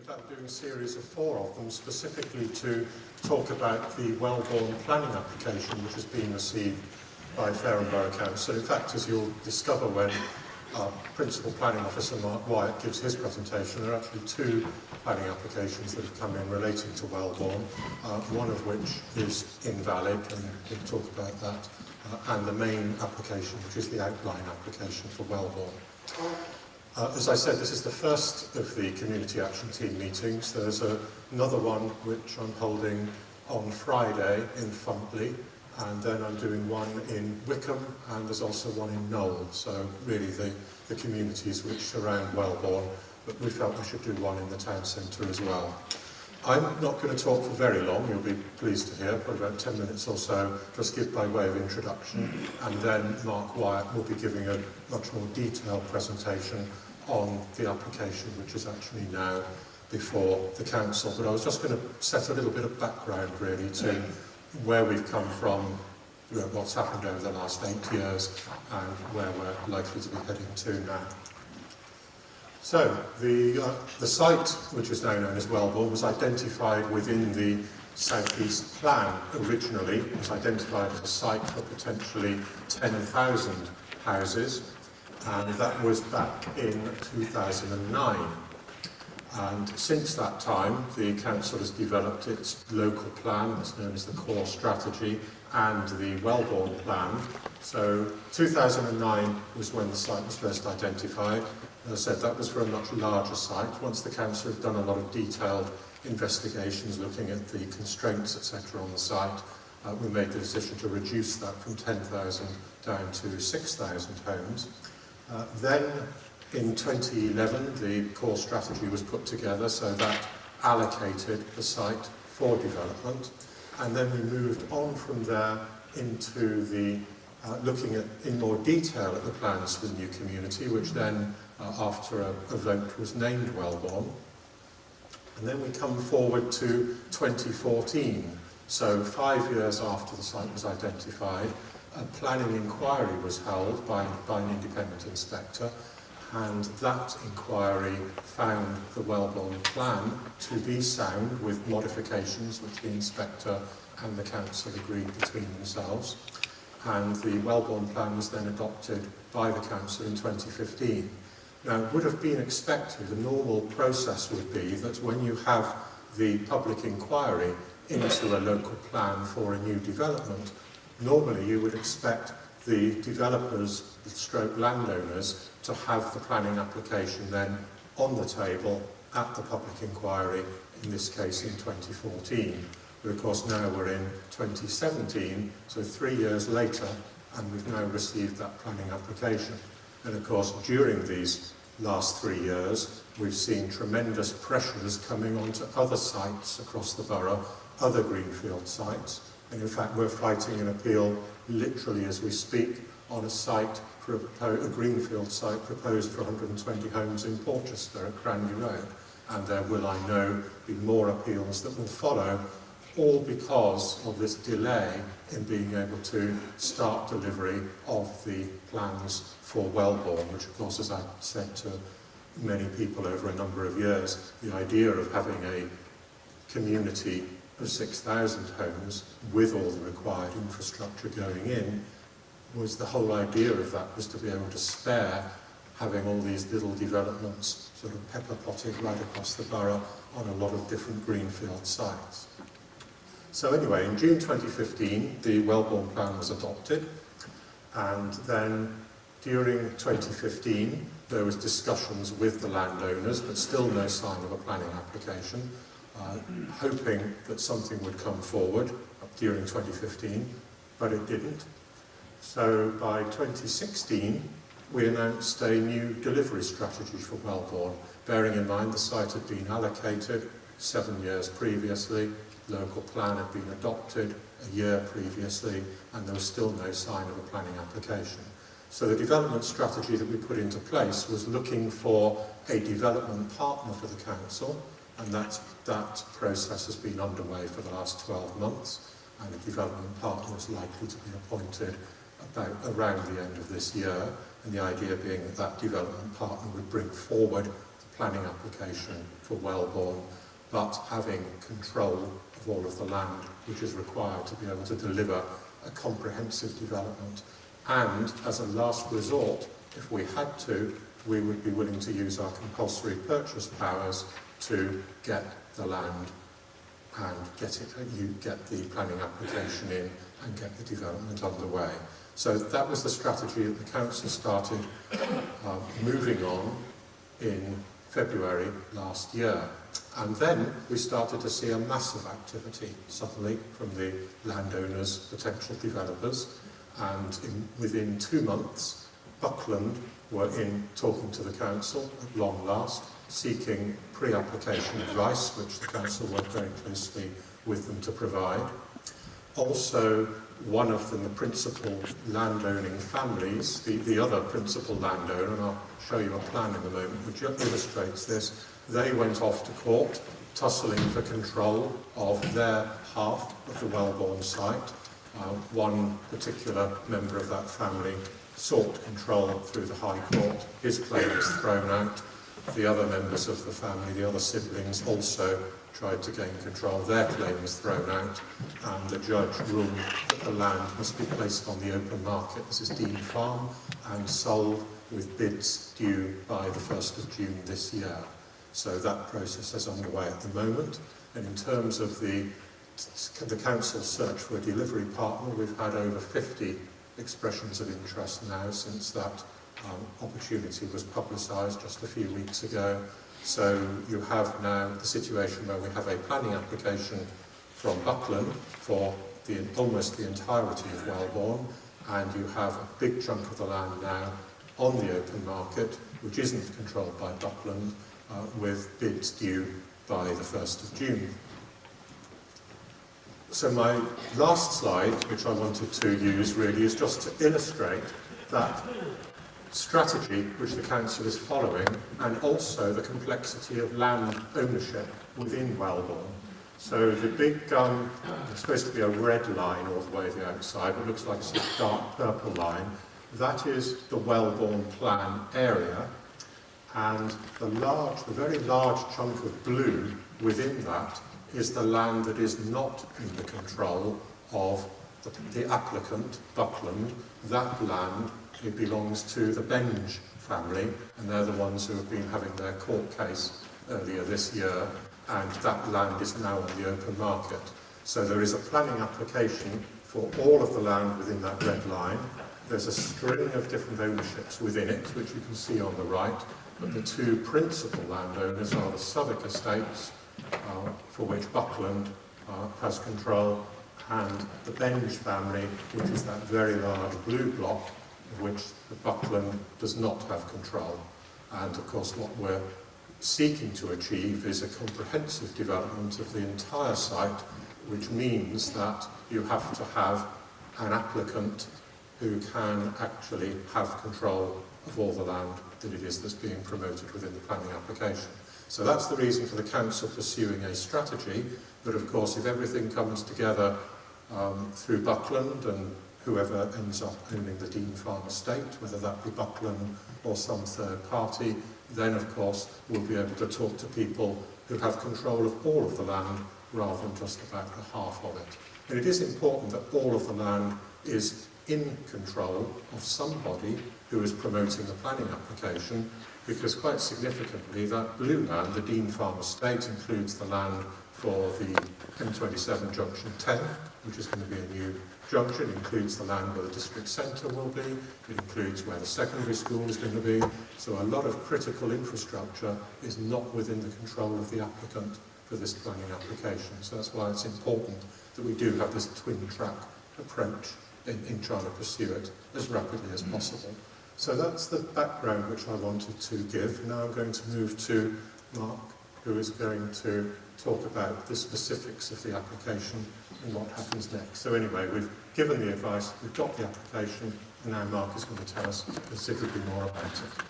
In fact, doing a series of 4 of them specifically to talk about the Welborne planning application which has been received by Fareham Borough Council. In fact, as you'll discover when our Principal Planning Officer Mark Wyatt gives his presentation, there are actually 2 planning applications that have come in relating to Welborne, one of which is invalid, and we'll talk about that, and the main application, which is the outline application for Welborne. As I said, this is the first of the Community Action Team meetings. There's another one which I'm holding on Friday in Funtley, and then I'm doing one in Wickham, and there's also one in Knowle, so really the communities which surround Welborne, but we felt we should do one in the town centre as well. I'm not going to talk for very long, you'll be pleased to hear, probably about 10 minutes or so, just give by way of introduction, and then Mark Wyatt will be giving a much more detailed presentation on the application, which is actually now before the council. But I was just going to set a little bit of background really to where we've come from, what's happened over the last 8 years, and where we're likely to be heading to now. So, the site, which is now known as Welborne, was identified within the South East Plan originally. It was identified as a site for potentially 10,000 houses, and that was back in 2009. And since that time, the council has developed its local plan, that's known as the core strategy, and the Welborne plan. So 2009 was when the site was first identified. As I said, that was for a much larger site. Once the council had done a lot of detailed investigations looking at the constraints, etc. on the site, we made the decision to reduce that from 10,000 down to 6,000 homes. Then in 2011 the core strategy was put together, so that allocated the site for development, and then we moved on from there into the looking at in more detail at the plans for the new community, which then after a vote was named Welborne. And then we come forward to 2014, so 5 years after the site was identified, a planning inquiry was held by an independent inspector, and that inquiry found the Welborne plan to be sound with modifications which the inspector and the council agreed between themselves. And the Welborne plan was then adopted by the council in 2015. Now, it would have been expected, a normal process would be that when you have the public inquiry into a local plan for a new development, normally you would expect the developers, stroke landowners, to have the planning application then on the table at the public inquiry, in this case in 2014. But of course now we're in 2017, so 3 years later, and we've now received that planning application. And of course during these last 3 years, we've seen tremendous pressures coming onto other sites across the borough, other greenfield sites. And in fact, we're fighting an appeal literally as we speak on a site, for a greenfield site proposed for 120 homes in Porchester at Cranley Road. And there will, I know, be more appeals that will follow, all because of this delay in being able to start delivery of the plans for Welborne, which of course, as I've said to many people over a number of years, the idea of having a community of 6,000 homes with all the required infrastructure going in, was the whole idea of that was to be able to spare having all these little developments sort of pepper potted right across the borough on a lot of different greenfield sites. So anyway, in June 2015 the Welborne plan was adopted, and then during 2015 there was discussions with the landowners, but still no sign of a planning application. Hoping that something would come forward during 2015, but it didn't. So by 2016, we announced a new delivery strategy for Welborne, bearing in mind the site had been allocated 7 years previously, local plan had been adopted a year previously, and there was still no sign of a planning application. So the development strategy that we put into place was looking for a development partner for the council, and that process has been underway for the last 12 months, and a development partner is likely to be appointed around the end of this year, and the idea being that that development partner would bring forward the planning application for Welborne, but having control of all of the land which is required to be able to deliver a comprehensive development. And as a last resort, if we had to, we would be willing to use our compulsory purchase powers to get the land and get the planning application in and get the development underway. So that was the strategy that the council started moving on in February last year. And then we started to see a massive activity suddenly from the landowners, potential developers, and within 2 months, Buckland were in talking to the council at long last, seeking pre-application advice, which the council worked very closely with them to provide. Also, one of them, the principal landowning families, the other principal landowner, and I'll show you a plan in a moment which illustrates this, they went off to court, tussling for control of their half of the Welborne site. One particular member of that family sought control through the High Court. His claim was thrown out. The other members of the family, the other siblings, also tried to gain control. Their claim was thrown out, and the judge ruled that the land must be placed on the open market. This is Dean Farm, and sold with bids due by the 1st of June this year. So that process is underway at the moment. And in terms of the council's search for a delivery partner, we've had over 50 expressions of interest now since that opportunity was publicised just a few weeks ago. So you have now the situation where we have a planning application from Buckland for almost the entirety of Welborne, and you have a big chunk of the land now on the open market, which isn't controlled by Buckland, with bids due by the 1st of June. So my last slide, which I wanted to use really, is just to illustrate that strategy which the council is following, and also the complexity of land ownership within Welborne. So the big, it's supposed to be a red line all the way to the outside, but it looks like a sort of dark purple line. That is the Welborne plan area, and the very large chunk of blue within that is the land that is not in the control of the applicant, Buckland. That land, it belongs to the Benge family, and they're the ones who have been having their court case earlier this year, and that land is now on the open market. So there is a planning application for all of the land within that red line. There's a string of different ownerships within it, which you can see on the right, but the two principal landowners are the Southwark estates, for which Buckland has control, and the Benge family, which is that very large blue block, of which the Buckland does not have control. And of course what we're seeking to achieve is a comprehensive development of the entire site, which means that you have to have an applicant who can actually have control of all the land that it is that's being promoted within the planning application. So that's the reason for the council pursuing a strategy, but of course if everything comes together through Buckland and whoever ends up owning the Dean Farm estate, whether that be Buckland or some third party, then of course we'll be able to talk to people who have control of all of the land rather than just about a half of it. And it is important that all of the land is in control of somebody who is promoting the planning application, because quite significantly that blue land, the Dean Farm estate, includes the land for the M27 junction 10, which is going to be a new junction. It includes the land where the district centre will be, it includes where the secondary school is going to be, so a lot of critical infrastructure is not within the control of the applicant for this planning application. So that's why it's important that we do have this twin track approach in trying to pursue it as rapidly as possible. So that's the background which I wanted to give. Now I'm going to move to Mark, who is going to talk about the specifics of the application and what happens next. So anyway, we've given the advice, we've got the application, and now Mark is going to tell us considerably more about it.